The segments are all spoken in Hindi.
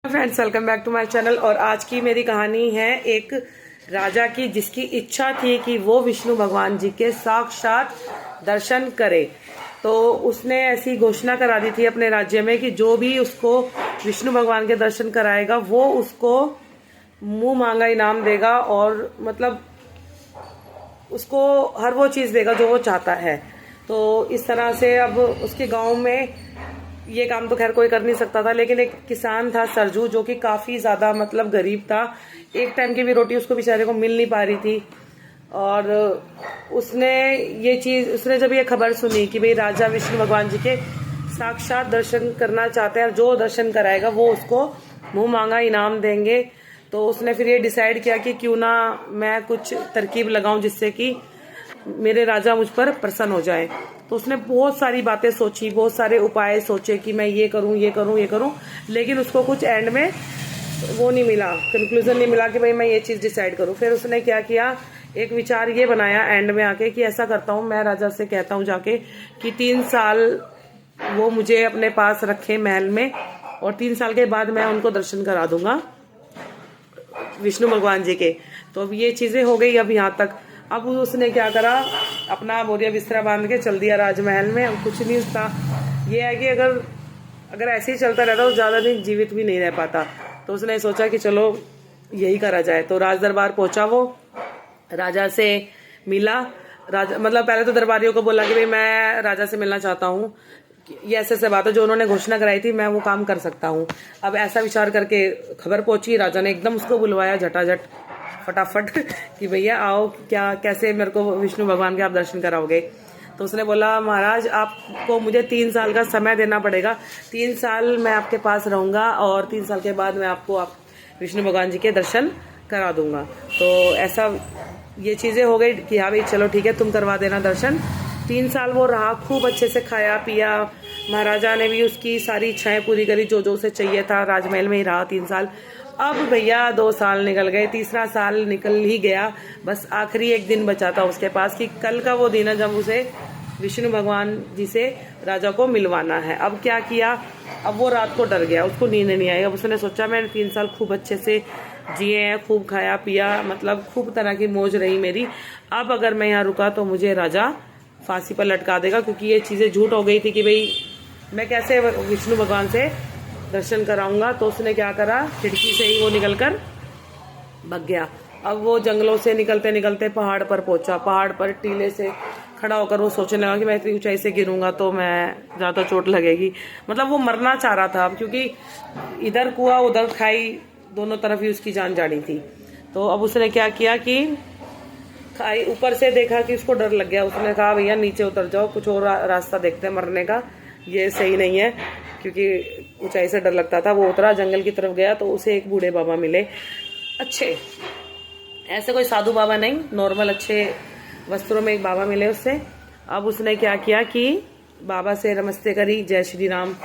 Friends, welcome back to my channel. और आज की मेरी कहानी है एक राजा की, जिसकी इच्छा थी कि वो विष्णु भगवान जी के साक्षात दर्शन करे। तो उसने ऐसी घोषणा करा दी थी अपने राज्य में कि जो भी उसको विष्णु भगवान के दर्शन कराएगा वो उसको मुंह मांगा इनाम देगा, और मतलब उसको हर वो चीज़ देगा जो वो चाहता है। तो इस तरह से अब उसके गांव में ये काम तो खैर कोई कर नहीं सकता था, लेकिन एक किसान था सरजू, जो कि काफ़ी ज़्यादा मतलब गरीब था। एक टाइम की भी रोटी उसको बेचारे को मिल नहीं पा रही थी। और उसने जब ये खबर सुनी कि भाई राजा विष्णु भगवान जी के साक्षात दर्शन करना चाहते हैं, जो दर्शन कराएगा वो उसको मुंह मांगा इनाम देंगे, तो उसने फिर ये डिसाइड किया कि क्यों ना मैं कुछ तरकीब लगाऊं जिससे कि मेरे राजा मुझ पर प्रसन्न हो जाए। तो उसने बहुत सारी बातें सोची, बहुत सारे उपाय सोचे कि मैं ये करूं, ये करूं, ये करूं, लेकिन उसको कुछ एंड में वो नहीं मिला, कंक्लूजन नहीं मिला कि भाई मैं ये चीज़ डिसाइड करूं। फिर उसने क्या किया, एक विचार ये बनाया एंड में आके कि ऐसा करता हूं, मैं राजा से कहता हूं जाके कि 3 साल वो मुझे अपने पास रखे महल में, और 3 साल के बाद मैं उनको दर्शन करा दूंगा विष्णु भगवान जी के। तो अब ये चीज़ें हो गई अब यहाँ तक। अब उसने क्या करा, अपना बोरिया बिस्तरा बांध के चल दिया राजमहल में। अब कुछ नहीं था, ये है कि अगर ऐसे ही चलता रहता तो ज़्यादा दिन जीवित भी नहीं रह पाता। तो उसने सोचा कि चलो यही करा जाए। तो राज दरबार पहुंचा, वो राजा से मिला। राजा मतलब पहले तो दरबारियों को बोला कि भाई मैं राजा से मिलना चाहता हूँ, ये ऐसे बात है जो उन्होंने घोषणा कराई थी मैं वो काम कर सकता हूँ। अब ऐसा विचार करके खबर पहुंची, राजा ने एकदम उसको बुलवाया झटाझट फटाफट कि भैया आओ, क्या कैसे मेरे को विष्णु भगवान के आप दर्शन कराओगे। तो उसने बोला महाराज आपको मुझे 3 साल का समय देना पड़ेगा, 3 साल मैं आपके पास रहूंगा और 3 साल के बाद मैं आपको विष्णु भगवान जी के दर्शन करा दूंगा। तो ऐसा ये चीज़ें हो गई कि हाँ भाई चलो ठीक है तुम करवा देना दर्शन। 3 साल वो रहा, खूब अच्छे से खाया पिया, महाराजा ने भी उसकी सारी इच्छाएं पूरी करी जो जो उसे चाहिए था, राजमहल में ही रहा 3 साल। अब भैया 2 साल निकल गए, तीसरा साल निकल ही गया, बस आखिरी एक दिन बचा था उसके पास कि कल का वो दिन है जब उसे विष्णु भगवान जी से राजा को मिलवाना है। अब क्या किया, अब वो रात को डर गया, उसको नींद नहीं आई। अब उसने सोचा मैंने 3 साल खूब अच्छे से जिए हैं, खूब खाया पिया, मतलब खूब तरह की मौज रही मेरी। अब अगर मैं यहाँ रुका तो मुझे राजा फांसी पर लटका देगा, क्योंकि ये चीज़ें झूठ हो गई थी कि भाई मैं कैसे विष्णु भगवान से दर्शन कराऊंगा। तो उसने क्या करा, खिड़की से ही वो निकलकर भाग गया। अब वो जंगलों से निकलते निकलते पहाड़ पर पहुंचा। पहाड़ पर टीले से खड़ा होकर वो सोचने लगा कि मैं इतनी ऊंचाई से गिरूंगा तो मैं ज़्यादा चोट लगेगी। मतलब वो मरना चाह रहा था, क्योंकि इधर कुआं उधर खाई, दोनों तरफ ही उसकी जान जानी थी। तो अब उसने क्या किया कि खाई ऊपर से देखा कि उसको डर लग गया। उसने कहा भैया नीचे उतर जाओ, कुछ और रास्ता देखते हैं मरने का, ये सही नहीं है, क्योंकि ऊंचाई से डर लगता था। वो उतरा, जंगल की तरफ गया, तो उसे एक बूढ़े बाबा मिले, अच्छे, ऐसे कोई साधु बाबा नहीं, नॉर्मल अच्छे वस्त्रों में एक बाबा मिले उससे। अब उसने क्या किया कि बाबा से नमस्ते करी, जय श्री राम।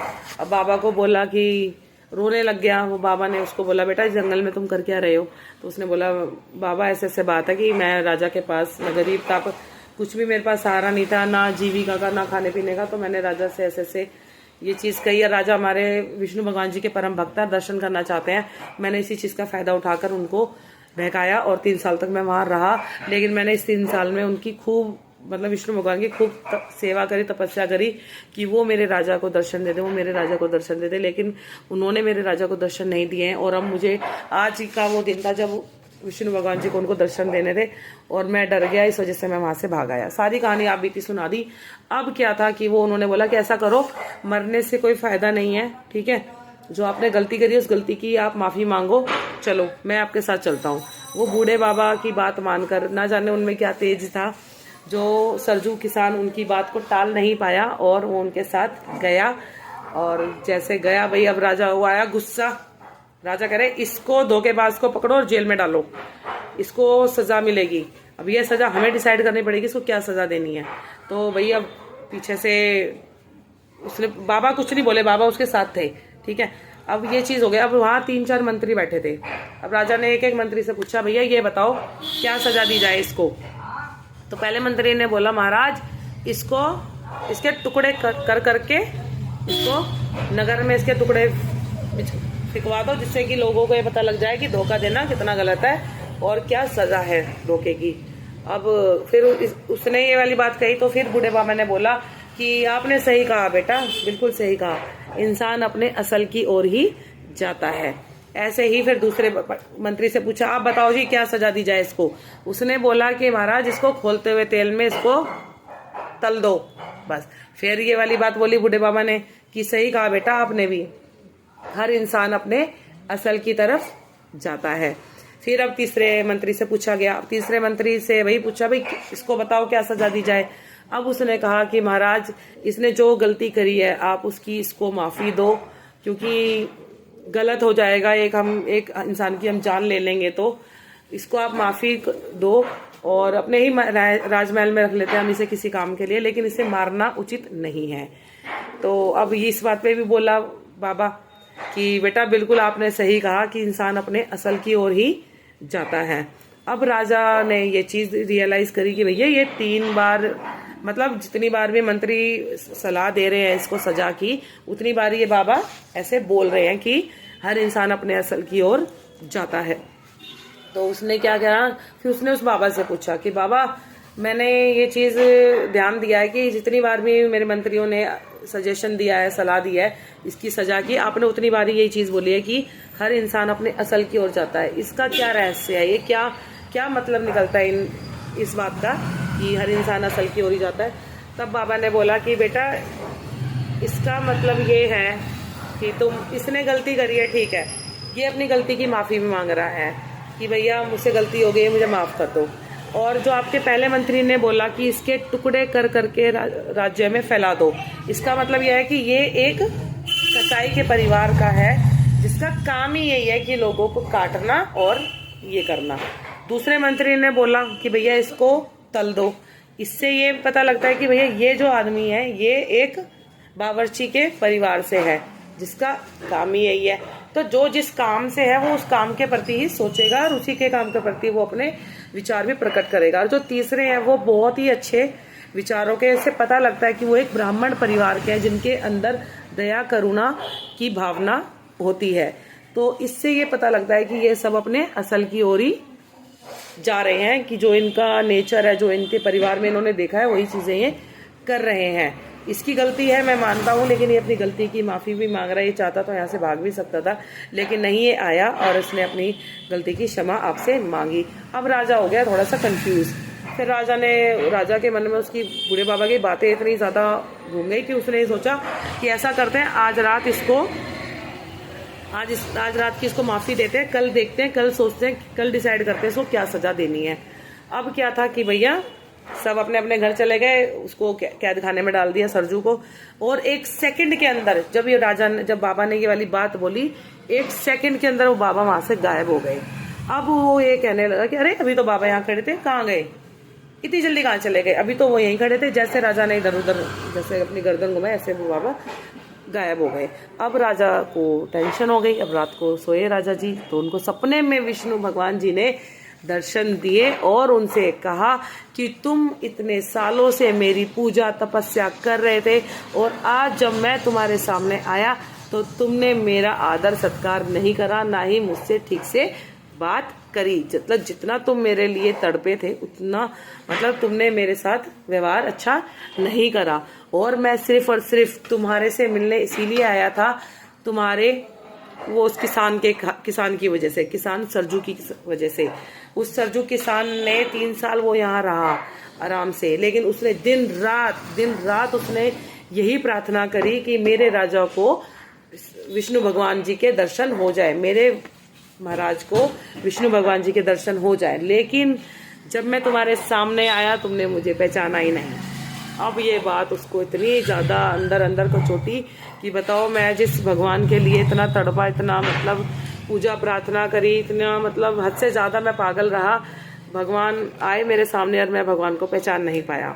अब बाबा को बोला कि रोने लग गया वो। बाबा ने उसको बोला बेटा इस जंगल में तुम कर क्या रहे हो। तो उसने बोला बाबा ऐसे ऐसे बात है कि मैं राजा के पास, मैं गरीब था, कुछ भी मेरे पास सहारा नहीं था, ना जीविका का ना खाने पीने का, तो मैंने राजा से ऐसे ऐसे ये चीज़ कही है। राजा हमारे विष्णु भगवान जी के परम भक्त दर्शन करना चाहते हैं, मैंने इसी चीज़ का फायदा उठाकर उनको बहकाया और 3 साल तक मैं वहाँ रहा। लेकिन मैंने इस 3 साल में उनकी खूब मतलब विष्णु भगवान की खूब सेवा करी, तपस्या करी कि वो मेरे राजा को दर्शन दे दे, वो मेरे राजा को दर्शन दे दे। लेकिन उन्होंने मेरे राजा को दर्शन नहीं दिए हैं। और अब मुझे आज का वो दिन था जब विष्णु भगवान जी को उनको दर्शन देने थे, और मैं डर गया, इस वजह से मैं वहां से भाग आया। सारी कहानी आप बीती सुना दी। अब क्या था कि वो उन्होंने बोला कि ऐसा करो, मरने से कोई फायदा नहीं है, ठीक है, जो आपने गलती करी उस गलती की आप माफी मांगो, चलो मैं आपके साथ चलता हूँ। वो बूढ़े बाबा की बात मानकर, ना जाने उनमें क्या तेज था, जो सरजू किसान उनकी बात को टाल नहीं पाया और वो उनके साथ गया। और जैसे गया भाई, अब राजा वो आया गुस्सा। राजा कह रहे इसको धोखेबाज को पकड़ो और जेल में डालो, इसको सजा मिलेगी। अब ये सजा हमें डिसाइड करनी पड़ेगी इसको क्या सजा देनी है। तो भाई अब पीछे से उसने, बाबा कुछ नहीं बोले, बाबा उसके साथ थे, ठीक है। अब ये चीज हो गया। अब वहाँ 3-4 मंत्री बैठे थे। अब राजा ने एक एक मंत्री से पूछा भैया ये बताओ क्या सजा दी जाए इसको। तो पहले मंत्री ने बोला महाराज इसके टुकड़े कर करके इसको नगर में इसके टुकड़े फिकवा दो, जिससे कि लोगों को ये पता लग जाए कि धोखा देना कितना गलत है और क्या सजा है धोखे की। अब फिर उसने ये वाली बात कही तो फिर बूढ़े बाबा ने बोला कि आपने सही कहा बेटा, बिल्कुल सही कहा, इंसान अपने असल की ओर ही जाता है। ऐसे ही फिर दूसरे मंत्री से पूछा, आप बताओ जी क्या सजा दी जाए इसको। उसने बोला कि महाराज इसको खोलते हुए तेल में इसको तल दो, बस। फिर ये वाली बात बोली बूढ़े बाबा ने कि सही कहा बेटा आपने भी, हर इंसान अपने असल की तरफ जाता है। फिर अब तीसरे मंत्री से पूछा गया, तीसरे मंत्री से वही पूछा, भाई इसको बताओ क्या सजा दी जाए। अब उसने कहा कि महाराज इसने जो गलती करी है आप उसकी इसको माफी दो, क्योंकि गलत हो जाएगा, एक इंसान की हम जान ले लेंगे, तो इसको आप माफी दो और अपने ही राजमहल में रख लेते हैं हम इसे किसी काम के लिए, लेकिन इसे मारना उचित नहीं है। तो अब इस बात पे भी बोला बाबा कि बेटा बिल्कुल आपने सही कहा कि इंसान अपने असल की ओर ही जाता है। अब राजा ने ये चीज रियलाइज करी कि भैया ये 3 बार, मतलब जितनी बार भी मंत्री सलाह दे रहे हैं इसको सजा की, उतनी बार ये बाबा ऐसे बोल रहे हैं कि हर इंसान अपने असल की ओर जाता है। तो उसने क्या करा, फिर उसने उस बाबा से पूछा कि बाबा मैंने ये चीज ध्यान दिया है कि जितनी बार भी मेरे मंत्रियों ने सजेशन दिया है, सलाह दी है इसकी सजा की, आपने उतनी बार यही चीज बोली है कि हर इंसान अपने असल की ओर जाता है। इसका क्या रहस्य है, ये क्या मतलब निकलता है इस बात का कि हर इंसान असल की ओर ही जाता है। तब बाबा ने बोला कि बेटा इसका मतलब ये है कि इसने गलती करी है, ठीक है, ये अपनी गलती की माफी भी मांग रहा है कि भैया मुझसे गलती हो गई है, मुझे माफ कर दो। और जो आपके पहले मंत्री ने बोला कि इसके टुकड़े कर करके राज्य में फैला दो, इसका मतलब यह है कि ये एक कसाई के परिवार का है जिसका काम ही यही है कि लोगों को काटना और ये करना। दूसरे मंत्री ने बोला कि भैया इसको तल दो, इससे ये पता लगता है कि भैया ये जो आदमी है ये एक बावर्ची के परिवार से है जिसका काम ही यही है। तो जो जिस काम से है वो उस काम के प्रति ही सोचेगा और उसी के काम के प्रति वो अपने विचार भी प्रकट करेगा। और जो तीसरे हैं वो बहुत ही अच्छे विचारों के, इससे पता लगता है कि वो एक ब्राह्मण परिवार के हैं जिनके अंदर दया करुणा की भावना होती है। तो इससे ये पता लगता है कि ये सब अपने असल की ओर ही जा रहे हैं, कि जो इनका नेचर है, जो इनके परिवार में इन्होंने देखा है वही चीजें ये कर रहे हैं। इसकी गलती है मैं मानता हूँ, लेकिन ये अपनी गलती की माफी भी मांग रहा है। ये चाहता तो यहाँ से भाग भी सकता था, लेकिन नहीं, ये आया और इसने अपनी गलती की क्षमा आपसे मांगी। अब राजा हो गया थोड़ा सा कंफ्यूज। फिर राजा के मन में उसकी बूढ़े बाबा की बातें इतनी ज्यादा घूम गई कि उसने सोचा कि ऐसा करते हैं, आज रात की इसको माफी देते हैं, कल देखते हैं, कल सोचते हैं, कल डिसाइड करते हैं इसको क्या सजा देनी है। अब क्या था कि भैया सब अपने अपने घर चले गए, उसको कैद खाने में डाल दिया सरजू को। और 1 सेकंड के अंदर जब बाबा ने ये वाली बात बोली, 1 सेकंड के अंदर वो बाबा वहां से गायब हो गए। अब वो ये कहने लगा कि अरे अभी तो बाबा यहाँ खड़े थे, कहाँ गए, इतनी जल्दी कहाँ चले गए, अभी तो वो यहीं खड़े थे। जैसे राजा ने इधर उधर जैसे अपनी गर्दन घुमाई, ऐसे वो बाबा गायब हो गए। अब राजा को टेंशन हो गई। अब रात को सोए राजा जी, तो उनको सपने में विष्णु भगवान जी ने दर्शन दिए और उनसे कहा कि तुम इतने सालों से मेरी पूजा तपस्या कर रहे थे और आज जब मैं तुम्हारे सामने आया तो तुमने मेरा आदर सत्कार नहीं करा, ना ही मुझसे ठीक से बात करी। मतलब जितना तुम मेरे लिए तड़पे थे उतना तुमने मेरे साथ व्यवहार अच्छा नहीं करा। और मैं सिर्फ और सिर्फ तुम्हारे से मिलने इसीलिए आया था, तुम्हारे वो उस किसान की वजह से, किसान सरजू की वजह से। उस सरजू किसान ने 3 साल वो यहाँ रहा आराम से, लेकिन उसने दिन रात उसने यही प्रार्थना करी कि मेरे राजा को विष्णु भगवान जी के दर्शन हो जाए, मेरे महाराज को विष्णु भगवान जी के दर्शन हो जाए। लेकिन जब मैं तुम्हारे सामने आया तुमने मुझे पहचाना ही नहीं। अब ये बात उसको इतनी ज्यादा अंदर को चोटी कि बताओ, मैं जिस भगवान के लिए इतना तड़पा, इतना पूजा प्रार्थना करी, इतना हद से ज्यादा मैं पागल रहा, भगवान आए मेरे सामने और मैं भगवान को पहचान नहीं पाया।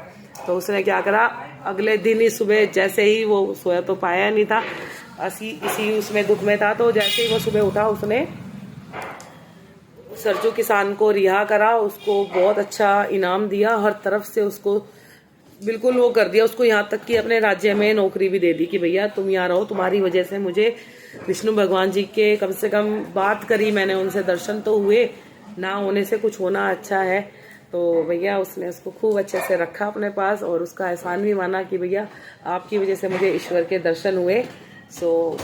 तो उसने क्या करा, अगले दिन ही सुबह जैसे ही वो सोया तो पाया नहीं था, इसी उसमें दुख में था, तो जैसे ही वो सुबह उठा उसने सरजू किसान को रिहा करा, उसको बहुत अच्छा इनाम दिया, हर तरफ से उसको बिल्कुल वो कर दिया उसको, यहाँ तक कि अपने राज्य में नौकरी भी दे दी कि भैया तुम यहाँ रहो, तुम्हारी वजह से मुझे विष्णु भगवान जी के कम से कम बात करी मैंने उनसे, दर्शन तो हुए, ना होने से कुछ होना अच्छा है। तो भैया उसने उसको खूब अच्छे से रखा अपने पास और उसका एहसान भी माना कि भैया आपकी वजह से मुझे ईश्वर के दर्शन हुए। सो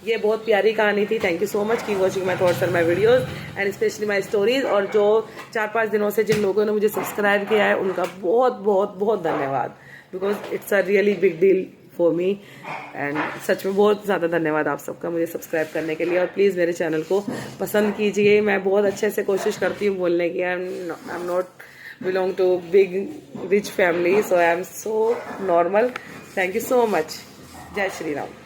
ये बहुत प्यारी कहानी थी। थैंक यू सो मच की वॉचिंग माई थॉट्स और my videos and specially my stories. और जो 4-5 दिनों से जिन लोगों ने मुझे सब्सक्राइब किया है उनका बहुत बहुत बहुत धन्यवाद, because it's a really big deal for me and such में बहुत ज़्यादा धन्यवाद आप सबका मुझे सब्सक्राइब करने के लिए। और प्लीज़ मेरे चैनल को पसंद कीजिए। मैं बहुत अच्छे से कोशिश करती हूँ बोलने की। I am not belong to big rich family, so I am so normal. Thank you so much. जय श्री राम।